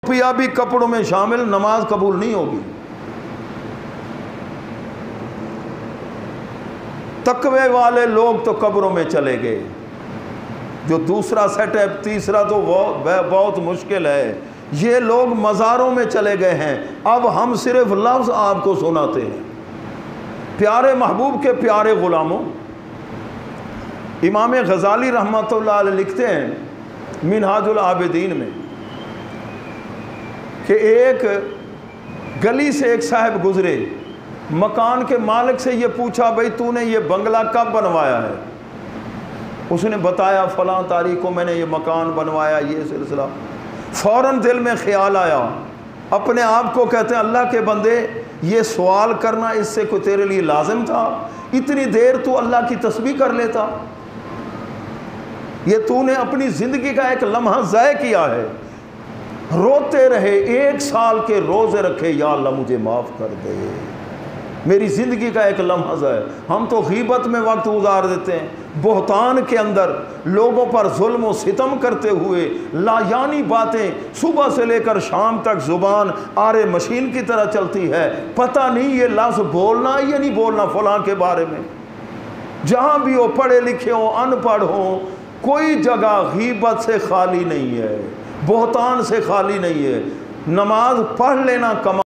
पियाबी कपड़ों में शामिल नमाज कबूल नहीं होगी। तकवे वाले लोग तो कब्रों में चले गए। जो दूसरा सेट है, तीसरा तो बहुत मुश्किल है। ये लोग मज़ारों में चले गए हैं। अब हम सिर्फ लफ्ज़ आपको सुनाते हैं। प्यारे महबूब के प्यारे ग़ुलामों, इमाम गज़ाली रहमतुल्लाह अलैह लिखते हैं मिनहाजुल आबिदीन में कि एक गली से एक साहब गुज़रे, मकान के मालिक से ये पूछा, भाई तूने ये बंगला कब बनवाया है? उसने बताया फ़लाँ तारीख को मैंने ये मकान बनवाया, ये सिलसिला। फ़ौरन दिल में ख्याल आया, अपने आप को कहते हैं अल्लाह के बंदे, ये सवाल करना इससे कोई तेरे लिए लाजिम था? इतनी देर तू अल्लाह की तस्बीह कर लेता। ये तूने अपनी ज़िंदगी का एक लम्हा ज़ाय किया है। रोते रहे, 1 साल के रोज़े रखे, या अल्लाह मुझे माफ़ कर दे, मेरी ज़िंदगी का एक लम्हा है। हम तो गीबत में वक्त गुजार देते हैं, बोहतान के अंदर लोगों पर जुल्म व सितम करते हुए लायानी बातें सुबह से लेकर शाम तक ज़ुबान आरे मशीन की तरह चलती है। पता नहीं ये लफ्ज़ बोलना या नहीं बोलना फलां के बारे में। जहाँ भी हो, पढ़े लिखे हो अनपढ़ हो, कोई जगह गीबत से खाली नहीं है, बोहतान से खाली नहीं है। नमाज पढ़ लेना कमा